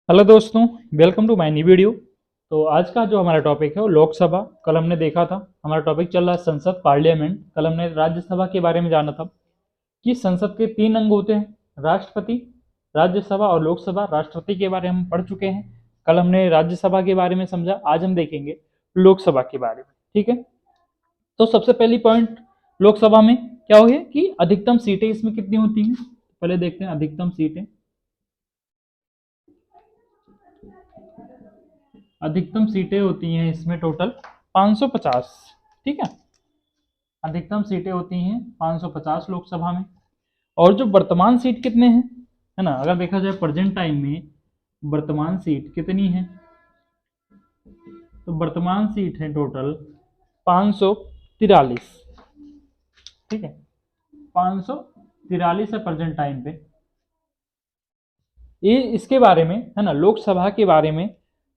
Hello दोस्तों, welcome to my new video. तो आज का जो हमारा टॉपिक है वो लोकसभा। कल हमने देखा था हमारा टॉपिक चल रहा है संसद पार्लियामेंट। कल हमने राज्यसभा के बारे में जाना था कि संसद के 3 अंग होते हैं, राष्ट्रपति, राज्यसभा और लोकसभा। राष्ट्रपति के बारे में हम पढ़ चुके हैं। कल हमने राज्यसभा के बारे में समझा, आज हम देखेंगे लोकसभा के बारे में। ठीक है, तो सबसे पहली पॉइंट लोकसभा में क्या हो गया कि अधिकतम सीटें इसमें कितनी होती हैं। पहले देखते हैं अधिकतम सीटें। अधिकतम सीटें होती हैं इसमें टोटल 550। ठीक है, अधिकतम सीटें होती हैं 550 लोकसभा में। और जो वर्तमान सीट कितने हैं, है ना, अगर देखा जाए प्रेजेंट टाइम में वर्तमान सीट कितनी है, तो वर्तमान सीट है टोटल 543। ठीक है, 543 है प्रेजेंट टाइम पे। ये इसके बारे में, है ना, लोकसभा के बारे में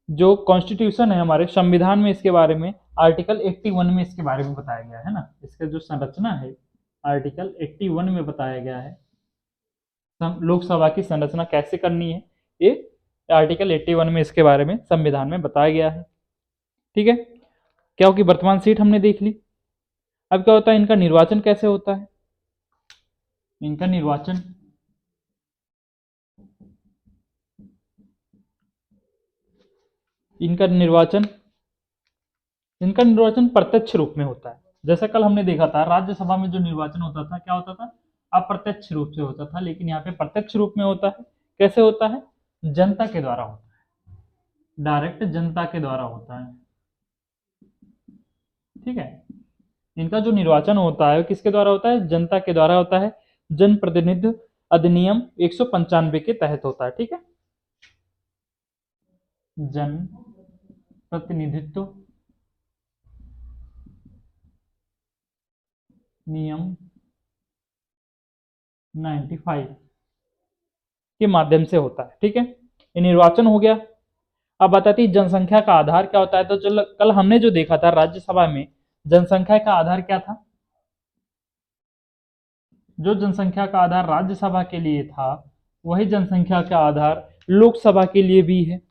जो कॉन्स्टिट्यूशन है हमारे संविधान में, इसके बारे में आर्टिकल 81 में इसके बारे में बताया गया है ना। इसका जो संरचना है आर्टिकल 81 में बताया गया है लोकसभा की संरचना कैसे करनी है। ये आर्टिकल 81 में इसके बारे में संविधान में बताया गया है। ठीक है, क्या होगी, वर्तमान सीट हमने देख ली। अब क्या होता है, इनका निर्वाचन कैसे होता है। इनका निर्वाचन इनका निर्वाचन इनका निर्वाचन प्रत्यक्ष रूप में होता है। जैसा कल हमने देखा था राज्यसभा में जो निर्वाचन होता था, क्या होता था, अप्रत्यक्ष रूप से होता था, लेकिन यहाँ पे प्रत्यक्ष रूप में होता है। कैसे होता है, जनता के द्वारा होता है, डायरेक्ट जनता के द्वारा होता है। ठीक है, इनका जो निर्वाचन होता है किसके द्वारा होता है, जनता के द्वारा होता है। जन प्रतिनिधित्व अधिनियम 195 के तहत होता है। ठीक है, जन प्रतिनिधित्व नियम 95 के माध्यम से होता है। ठीक है, ये निर्वाचन हो गया। अब बताती जनसंख्या का आधार क्या होता है। तो चलो, कल हमने जो देखा था राज्यसभा में जनसंख्या का आधार क्या था। जो जनसंख्या का आधार राज्यसभा के लिए था वही जनसंख्या का आधार लोकसभा के लिए भी है।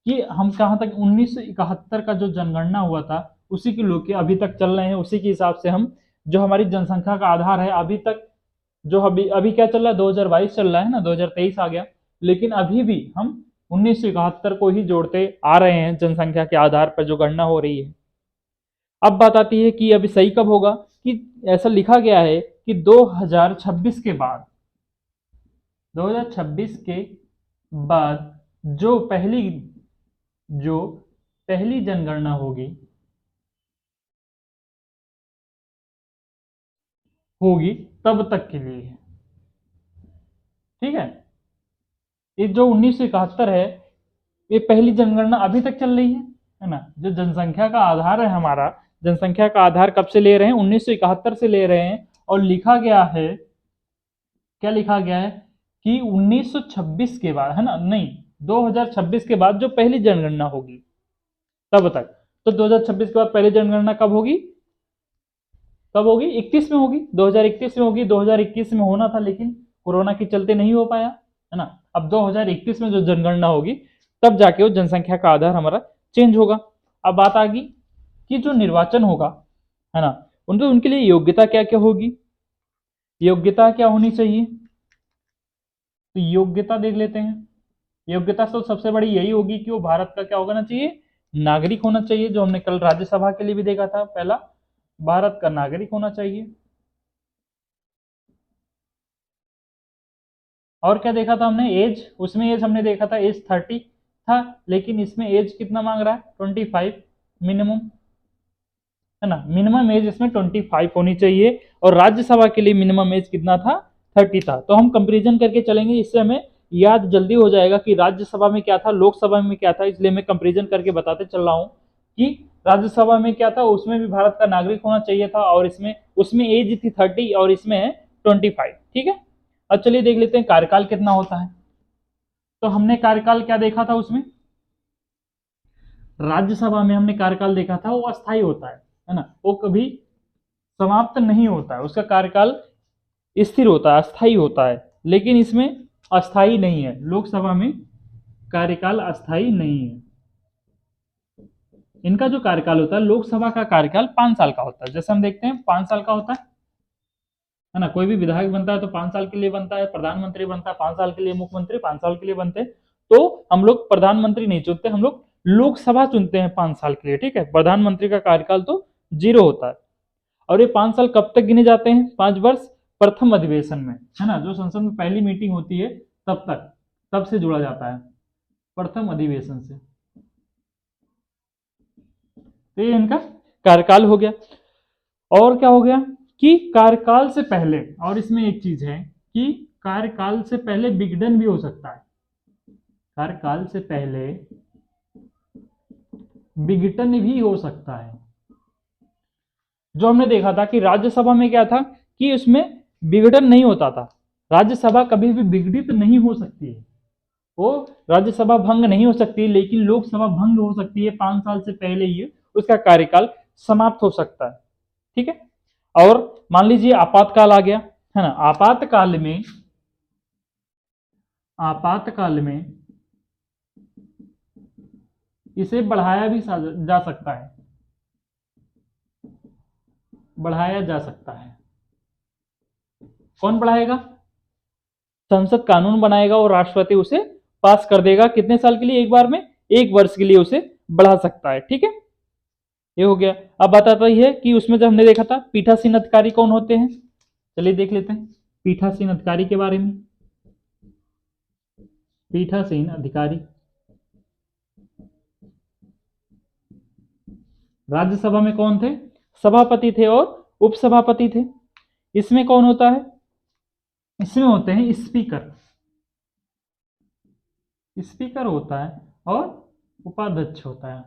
कि हम कहाँ तक 1971 का जो जनगणना हुआ था उसी के लोग के अभी तक चल रहे हैं। उसी के हिसाब से हम जो हमारी जनसंख्या का आधार है अभी तक, जो अभी अभी क्या चल रहा है, 2022 चल रहा है ना, 2023 आ गया, लेकिन अभी भी हम 1971 को ही जोड़ते आ रहे हैं जनसंख्या के आधार पर जो गणना हो रही है। अब बात आती है कि अभी सही कब होगा, कि ऐसा लिखा गया है कि 2026 के बाद, 2026 के बाद जो पहली जनगणना होगी होगी तब तक के लिए है। ठीक है, ये जो 1971 है ये पहली जनगणना अभी तक चल रही है ना। जो जनसंख्या का आधार है हमारा, जनसंख्या का आधार कब से ले रहे हैं, 1971 से ले रहे हैं। और लिखा गया है, क्या लिखा गया है कि 1926 के बाद, है ना, नहीं, 2026 के बाद जो पहली जनगणना होगी तब तक। तो 2026 के बाद पहली जनगणना कब होगी, कब होगी, 21 में होगी, 2021 में होगी। 2021 में होना था लेकिन कोरोना के चलते नहीं हो पाया, है ना। अब 2021 में जो जनगणना होगी तब जाके वो जनसंख्या का आधार हमारा चेंज होगा। अब बात आ गई कि जो निर्वाचन होगा, है ना, उनके लिए योग्यता क्या क्या होगी, योग्यता क्या होनी चाहिए। तो योग्यता देख लेते हैं। योग्यता तो सबसे बड़ी यही होगी कि वो भारत का क्या होना चाहिए, नागरिक होना चाहिए। जो हमने कल राज्यसभा के लिए भी देखा था, पहला भारत का नागरिक होना चाहिए। और क्या देखा था हमने, एज, उसमें एज हमने देखा था एज 30 था, लेकिन इसमें एज कितना मांग रहा है, 25 मिनिमम, है ना। मिनिमम एज इसमें 25 होनी चाहिए। और राज्यसभा के लिए मिनिमम एज कितना था, 30 था। तो हम कंपेरिजन करके चलेंगे, इससे हमें याद जल्दी हो जाएगा कि राज्यसभा में क्या था, लोकसभा में क्या था। इसलिए मैं कंपेरिजन करके बताते चल रहा हूँ कि राज्यसभा में क्या था, उसमें भी भारत का नागरिक होना चाहिए था, और इसमें उसमें एज थी 30 और इसमें है 25। ठीक है, अब चलिए देख लेते हैं कार्यकाल कितना होता है। तो हमने कार्यकाल क्या देखा था उसमें, राज्यसभा में हमने कार्यकाल देखा था वो अस्थायी होता है ना, वो कभी समाप्त नहीं होता है, उसका कार्यकाल स्थिर होता है, अस्थायी होता है। लेकिन इसमें अस्थायी नहीं है, लोकसभा में कार्यकाल अस्थायी नहीं है। इनका जो कार्यकाल होता है, लोकसभा का कार्यकाल 5 साल का होता है। जैसे हम देखते हैं 5 साल का होता है ना। कोई भी विधायक बनता है तो 5 साल के लिए बनता है, प्रधानमंत्री बनता है 5 साल के लिए, मुख्यमंत्री 5 साल के लिए बनते हैं। तो हम लोग प्रधानमंत्री नहीं चुनते, हम लोग लोकसभा चुनते हैं 5 साल के लिए, ठीक है। प्रधानमंत्री का कार्यकाल तो 0 होता है। और ये 5 साल कब तक गिने जाते हैं? 5 वर्ष प्रथम अधिवेशन में, है ना, जो संसद में पहली मीटिंग होती है तब तक, तब से जुड़ा जाता है, प्रथम अधिवेशन से। तो ये इनका कार्यकाल हो गया। और क्या हो गया कि कार्यकाल से पहले, और इसमें एक चीज है कि कार्यकाल से पहले विघटन भी हो सकता है। कार्यकाल से पहले विघटन भी हो सकता है। जो हमने देखा था कि राज्यसभा में क्या था कि उसमें विघटन नहीं होता था। राज्यसभा कभी भी विघटित नहीं हो सकती है, वो राज्यसभा भंग नहीं हो सकती, लेकिन लोकसभा भंग हो सकती है। 5 साल से पहले ही उसका कार्यकाल समाप्त हो सकता है, ठीक है। और मान लीजिए आपातकाल आ गया, है ना। आपातकाल में इसे बढ़ाया भी जा सकता है, बढ़ाया जा सकता है। कौन बढ़ाएगा? संसद कानून बनाएगा और राष्ट्रपति उसे पास कर देगा। कितने साल के लिए? एक बार में 1 वर्ष के लिए उसे बढ़ा सकता है, ठीक है। ये हो गया। अब बताता ही है कि उसमें जब हमने देखा था पीठासीन अधिकारी कौन होते हैं, चलिए देख लेते हैं पीठासीन अधिकारी के बारे में। पीठासीन अधिकारी राज्यसभा में कौन थे? सभापति थे और उपसभापति थे। इसमें कौन होता है? इसमें होते हैं स्पीकर, स्पीकर होता है और उपाध्यक्ष होता है,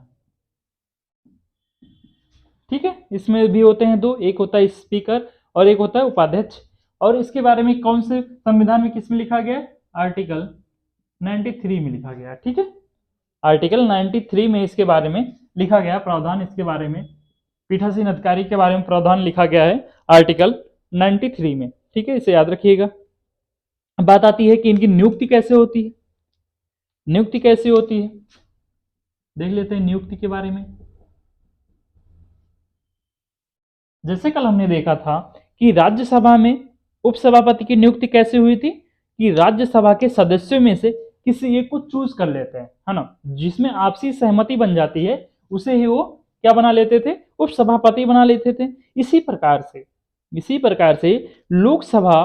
ठीक है। इसमें भी होते हैं 2, एक होता है स्पीकर और एक होता है उपाध्यक्ष। और इसके बारे में कौन से संविधान में किसमें लिखा गया? आर्टिकल 93 में लिखा गया, ठीक है। आर्टिकल 93 में इसके बारे में लिखा गया प्रावधान, इसके बारे में पीठासीन अधिकारी के बारे में प्रावधान लिखा गया है आर्टिकल 93 में, ठीक है। इसे याद रखिएगा। बात आती है कि इनकी नियुक्ति कैसे होती है। नियुक्ति कैसे होती है देख लेते हैं नियुक्ति के बारे में। जैसे कल हमने देखा था कि राज्यसभा में उपसभापति की नियुक्ति कैसे हुई थी कि राज्यसभा के सदस्यों में से किसी एक को चूज कर लेते हैं, है ना। जिसमें आपसी सहमति बन जाती है उसे ही वो क्या बना लेते थे? उपसभापति बना लेते थे। इसी प्रकार से लोकसभा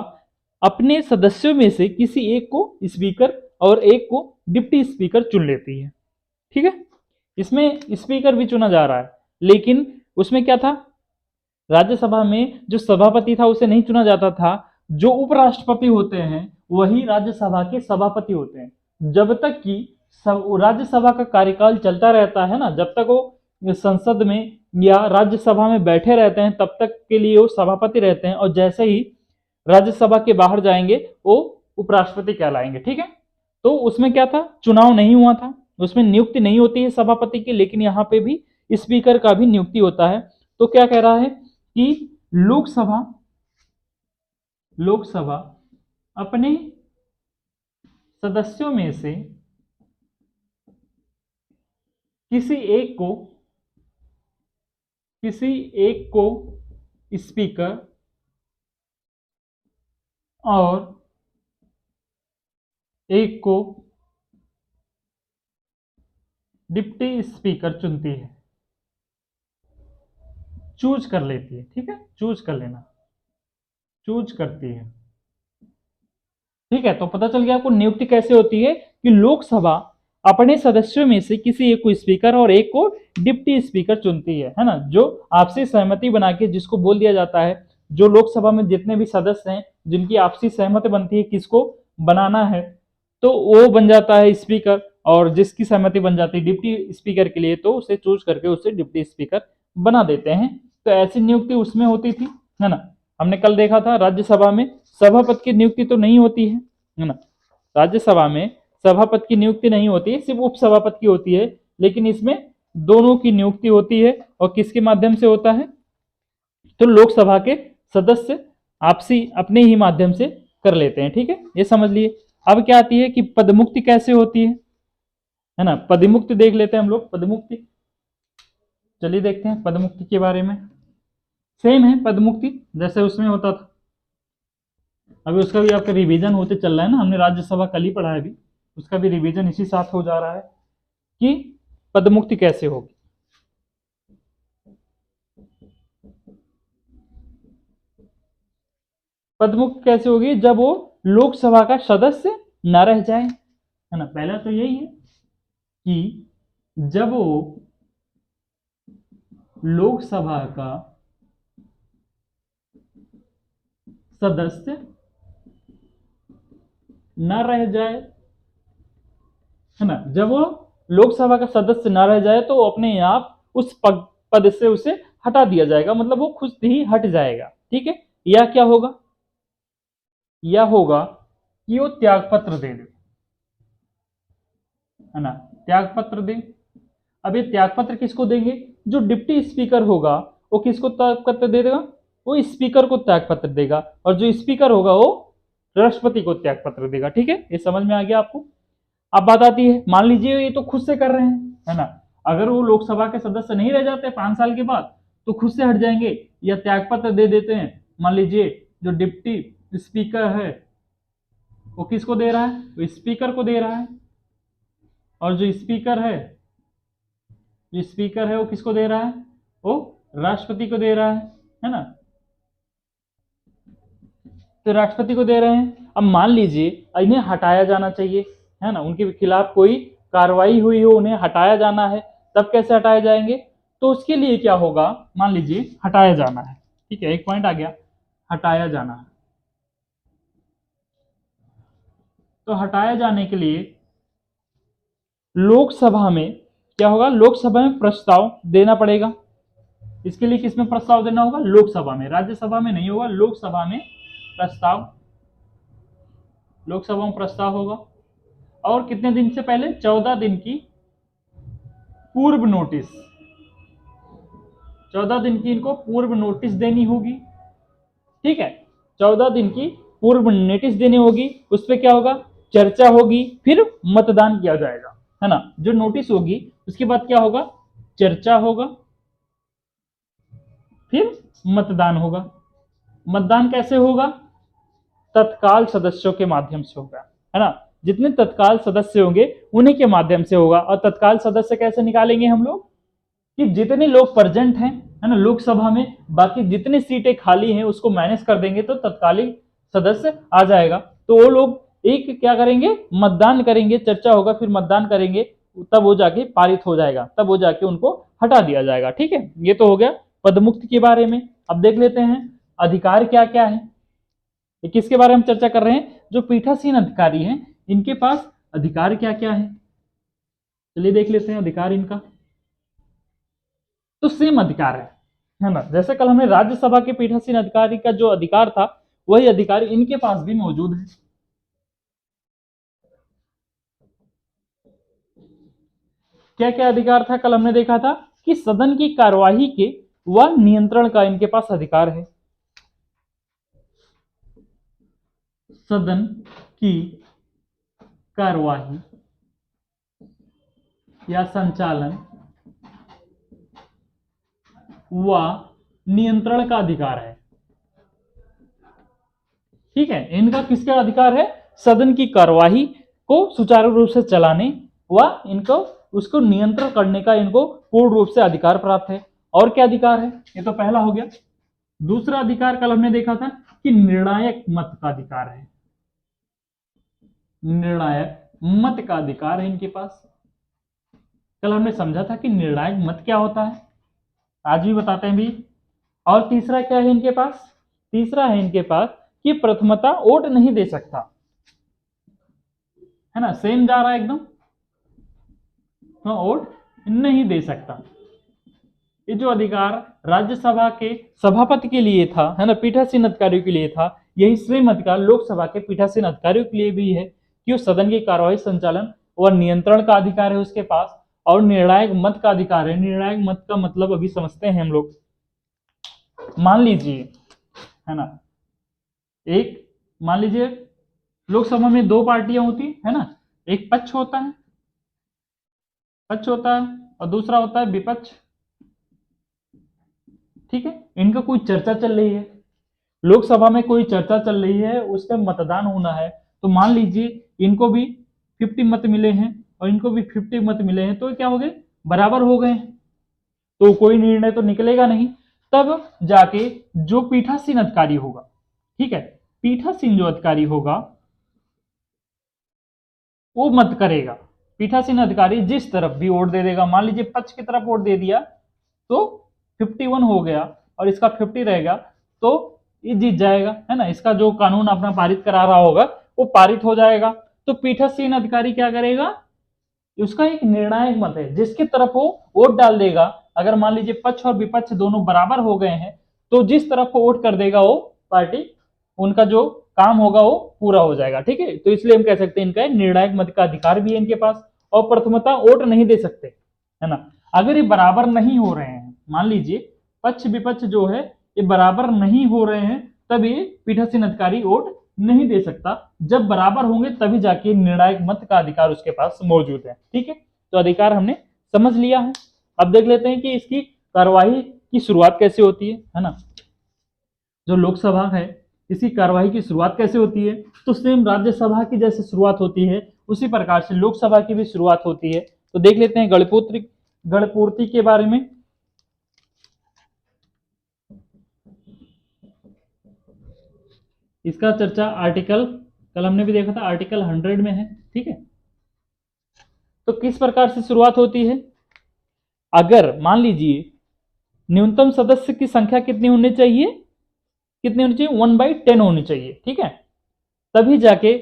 अपने सदस्यों में से किसी एक को स्पीकर और एक को डिप्टी स्पीकर चुन लेती है, ठीक है। इसमें स्पीकर भी चुना जा रहा है, लेकिन उसमें क्या था? राज्यसभा में जो सभापति था उसे नहीं चुना जाता था। जो उपराष्ट्रपति होते हैं वही राज्यसभा के सभापति होते हैं। जब तक कि राज्यसभा का कार्यकाल चलता रहता है ना, जब तक वो संसद में या राज्यसभा में बैठे रहते हैं तब तक के लिए वो सभापति रहते हैं, और जैसे ही राज्यसभा के बाहर जाएंगे वो उपराष्ट्रपति कहलाएंगे, ठीक है। तो उसमें क्या था? चुनाव नहीं हुआ था, उसमें नियुक्ति नहीं होती है सभापति की, लेकिन यहाँ पे भी स्पीकर का भी नियुक्ति होता है। तो क्या कह रहा है कि लोकसभा अपने सदस्यों में से किसी एक को स्पीकर और एक को डिप्टी स्पीकर चुनती है, चूज कर लेती है, ठीक है। चूज कर लेना, चूज करती है, ठीक है। तो पता चल गया आपको नियुक्ति कैसे होती है कि लोकसभा अपने सदस्यों में से किसी एक को स्पीकर और एक को डिप्टी स्पीकर चुनती है ना। जो आपसी सहमति बना के जिसको बोल दिया जाता है, जो लोकसभा में जितने भी सदस्य हैं जिनकी आपसी सहमति बनती है किसको बनाना है, तो वो बन जाता है स्पीकर, और जिसकी सहमति बन जाती है डिप्टी स्पीकर के लिए तो उसे चूज करके उसे डिप्टी स्पीकर बना देते हैं। तो ऐसी नियुक्ति उसमें होती थी, है ना। हमने कल देखा था राज्यसभा में सभापति की नियुक्ति तो नहीं होती है ना। राज्यसभा में सभापति की नियुक्ति नहीं होती है, सिर्फ उपसभापति की होती है। लेकिन इसमें दोनों की नियुक्ति होती है, और किसके माध्यम से होता है? तो लोकसभा के सदस्य आपसी अपने ही माध्यम से कर लेते हैं, ठीक है। ये समझ लिए। अब क्या आती है कि पदमुक्ति कैसे होती है। है ना। पदमुक्ति देख लेते हैं हम लोग, पदमुक्ति, चलिए देखते हैं पदमुक्ति के बारे में। सेम है पदमुक्ति जैसे उसमें होता था, अभी उसका भी आपका रिवीजन होते चल रहा है ना, हमने राज्यसभा कल ही पढ़ा है, अभी उसका भी रिवीजन इसी साथ हो जा रहा है कि पदमुक्ति कैसे होगी। पदमुक्ति कैसे होगी, जब वो लोकसभा का सदस्य न रह जाए, है ना। पहला तो यही है कि जब वो लोकसभा का सदस्य न रह जाए, है ना, जब वो लोकसभा का सदस्य न रह जाए तो अपने आप उस पद से उसे हटा दिया जाएगा, मतलब वो खुद ही हट जाएगा, ठीक है। या क्या होगा, या होगा कि वो त्यागपत्र दे दे, है ना, त्यागपत्र दे। अब ये त्यागपत्र किसको देंगे, जो डिप्टी स्पीकर होगा वो किसको त्यागपत्र दे देगा, वो स्पीकर को त्यागपत्र देगा, और जो स्पीकर होगा वो राष्ट्रपति को त्यागपत्र देगा, ठीक है। ये समझ में आ गया आपको। अब बात आती है, मान लीजिए ये तो खुद से कर रहे हैं, है ना, अगर वो लोकसभा के सदस्य नहीं रह जाते 5 साल के बाद तो खुद से हट जाएंगे या त्यागपत्र दे देते हैं। मान लीजिए जो डिप्टी स्पीकर है वो किसको दे रहा है, वो स्पीकर को दे रहा है, और जो स्पीकर है वो किसको दे रहा है, वो राष्ट्रपति को दे रहा है ना, तो राष्ट्रपति को दे रहे हैं। अब मान लीजिए इन्हें हटाया जाना चाहिए, है ना, उनके खिलाफ कोई कार्रवाई हुई हो, उन्हें हटाया जाना है, तब कैसे हटाए जाएंगे, तो उसके लिए क्या होगा, मान लीजिए हटाया जाना है, ठीक है, एक पॉइंट आ गया, हटाया जाना है। तो हटाए जाने के लिए लोकसभा में क्या होगा, लोकसभा में प्रस्ताव देना पड़ेगा। इसके लिए किसमें प्रस्ताव देना होगा, लोकसभा में, राज्यसभा में नहीं होगा, लोकसभा में प्रस्ताव, लोकसभा में प्रस्ताव होगा। और कितने दिन से पहले, 14 दिन की पूर्व नोटिस, 14 दिन की इनको पूर्व नोटिस देनी होगी, ठीक है। 14 दिन की पूर्व नोटिस देनी होगी, उस पर क्या होगा, चर्चा होगी, फिर मतदान किया जाएगा, है ना। जो नोटिस होगी उसके बाद क्या होगा, चर्चा होगा, फिर मतदान होगा। मतदान कैसे होगा, तत्काल सदस्यों के माध्यम से होगा, है ना, जितने तत्काल सदस्य होंगे उन्हीं के माध्यम से होगा। और तत्काल सदस्य कैसे निकालेंगे हम लोग, कि जितने लोग प्रेजेंट हैं, है ना, लोकसभा में, बाकी जितनी सीटें खाली हैं उसको माइनस कर देंगे तो तत्कालिक सदस्य आ जाएगा। तो वो लोग एक क्या करेंगे, मतदान करेंगे, चर्चा होगा, फिर मतदान करेंगे, तब वो जाके पारित हो जाएगा, तब वो जाके उनको हटा दिया जाएगा, ठीक है। ये तो हो गया पदमुक्त के बारे में। अब देख लेते हैं अधिकार क्या क्या है, किसके बारे में चर्चा कर रहे हैं, जो पीठासीन अधिकारी हैं इनके पास अधिकार क्या क्या है। चलिए देख लेते हैं अधिकार इनका। तो सेम अधिकार है ना, जैसे कल हमने राज्यसभा के पीठासीन अधिकारी का जो अधिकार था वही अधिकार इनके पास भी मौजूद है। क्या क्या अधिकार था, कल हमने देखा था कि सदन की कार्यवाही के व नियंत्रण का इनके पास अधिकार है। सदन की कार्यवाही या संचालन व नियंत्रण का अधिकार है, ठीक है। इनका किसका अधिकार है, सदन की कार्यवाही को सुचारू रूप से चलाने व इनको उसको नियंत्रण करने का इनको पूर्ण रूप से अधिकार प्राप्त है। और क्या अधिकार है, ये तो पहला हो गया। दूसरा अधिकार कल हमने देखा था कि निर्णायक मत का अधिकार है, निर्णायक मत का अधिकार है इनके पास। कल हमने समझा था कि निर्णायक मत क्या होता है, आज भी बताते हैं भी। और तीसरा क्या है इनके पास, तीसरा है इनके पास कि प्रथमता वोट नहीं दे सकता, है ना, सेम जा रहा है एकदम, तो वोट नहीं दे सकता। ये जो अधिकार राज्यसभा के सभापति के लिए था, है ना, पीठासीन अधिकारियों के लिए था, यही सेम अधिकार लोकसभा के पीठासीन अधिकारियों के लिए भी है कि उस सदन की कार्यवाही संचालन और नियंत्रण का अधिकार है उसके पास, और निर्णायक मत का अधिकार है। निर्णायक मत का मतलब अभी समझते हैं हम लोग। मान लीजिए, है ना, एक मान लीजिए लोकसभा में 2 पार्टियां होती है ना, एक पक्ष होता है पक्ष होता है और दूसरा होता है विपक्ष। ठीक है, इनका कोई चर्चा चल रही है, लोकसभा में कोई चर्चा चल रही है, उस पर मतदान होना है। तो मान लीजिए इनको भी 50 मत मिले हैं और इनको भी 50 मत मिले हैं, तो क्या हो गए, बराबर हो गए। तो कोई निर्णय तो निकलेगा नहीं। तब जाके जो पीठासीन अधिकारी होगा, ठीक है, पीठासीन जो अधिकारी होगा वो मत करेगा। पीठासीन अधिकारी जिस तरफ भी वोट दे देगा, मान लीजिए पक्ष की तरफ वोट दे दिया तो 51 हो गया और इसका 50 रहेगा, तो ये जीत जाएगा, है ना। इसका जो कानून अपना पारित करा रहा होगा वो पारित हो जाएगा। तो पीठासीन अधिकारी क्या करेगा, उसका एक निर्णायक मत है, जिसकी तरफ वो वोट डाल देगा। अगर मान लीजिए पक्ष और विपक्ष दोनों बराबर हो गए हैं, तो जिस तरफ वो वोट कर देगा वो पार्टी, उनका जो काम होगा वो पूरा हो जाएगा। ठीक है, तो इसलिए हम कह सकते हैं इनका निर्णायक मत का अधिकार भी है इनके पास, और प्रथमता वोट नहीं दे सकते, है ना। अगर ये बराबर नहीं हो रहे हैं, मान लीजिए पक्ष विपक्ष जो है ये बराबर नहीं हो रहे हैं, तब ये पीठासीन अधिकारी वोट नहीं दे सकता। जब बराबर होंगे तभी जाके निर्णायक मत का अधिकार उसके पास मौजूद है। ठीक है, तो अधिकार हमने समझ लिया है। अब देख लेते हैं कि इसकी कार्यवाही की शुरुआत कैसे होती है ना। जो लोकसभा है इसकी कार्यवाही की शुरुआत कैसे होती है, तो सेम राज्यसभा की जैसे शुरुआत होती है उसी प्रकार से लोकसभा की भी शुरुआत होती है। तो देख लेते हैं गणपूर्ति के बारे में। इसका चर्चा आर्टिकल, कल हमने भी देखा था, आर्टिकल 100 में है। ठीक है, तो किस प्रकार से शुरुआत होती है, अगर मान लीजिए न्यूनतम सदस्य की संख्या कितनी होनी चाहिए, 1/10 होनी चाहिए। ठीक है, तभी जाके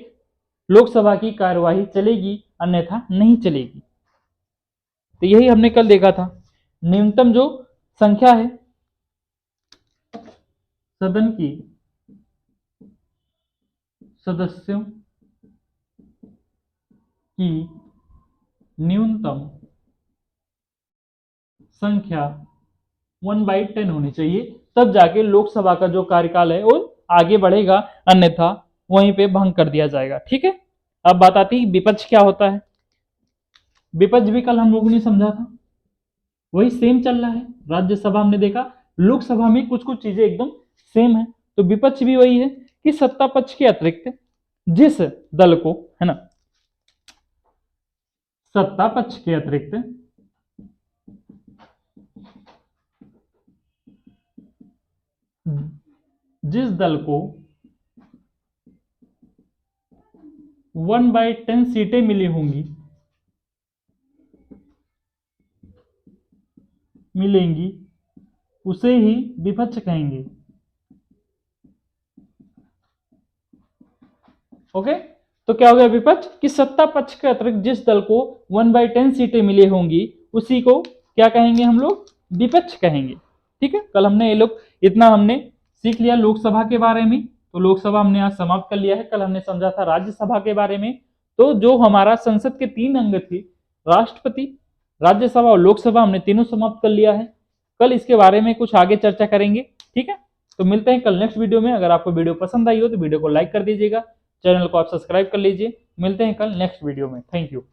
लोकसभा की कार्यवाही चलेगी, अन्यथा नहीं चलेगी। तो यही हमने कल देखा था, न्यूनतम जो संख्या है सदन की सदस्यों की न्यूनतम संख्या 1/10 होनी चाहिए, तब जाके लोकसभा का जो कार्यकाल है वो आगे बढ़ेगा, अन्यथा वहीं पे भंग कर दिया जाएगा। ठीक है, अब बात आती है विपक्ष क्या होता है। विपक्ष भी कल हम लोगों ने समझा था, वही सेम चल रहा है। राज्यसभा हमने देखा, लोकसभा में कुछ कुछ चीजें एकदम सेम है। तो विपक्ष भी वही है कि सत्ता पक्ष के अतिरिक्त जिस दल को, है ना, सत्ता पक्ष के अतिरिक्त जिस दल को 1/10 सीटें मिली होंगी, मिलेंगी, उसे ही विपक्ष कहेंगे। ओके, तो क्या हो गया विपक्ष, कि सत्ता पक्ष के अतिरिक्त जिस दल को 1/10 सीटें मिली होंगी उसी को क्या कहेंगे, हम लोग विपक्ष कहेंगे। ठीक है, कल हमने ये लोग इतना हमने सीख लिया लोकसभा के बारे में। तो लोकसभा हमने आज समाप्त कर लिया है। कल हमने समझा था राज्यसभा के बारे में। तो जो हमारा संसद के 3 अंग थे, राष्ट्रपति, राज्यसभा और लोकसभा, हमने तीनों समाप्त कर लिया है। कल इसके बारे में कुछ आगे चर्चा करेंगे। ठीक है, तो मिलते हैं कल नेक्स्ट वीडियो में। अगर आपको वीडियो पसंद आई हो तो वीडियो को लाइक कर दीजिएगा, चैनल को आप सब्सक्राइब कर लीजिए। मिलते हैं कल नेक्स्ट वीडियो में। Thank you.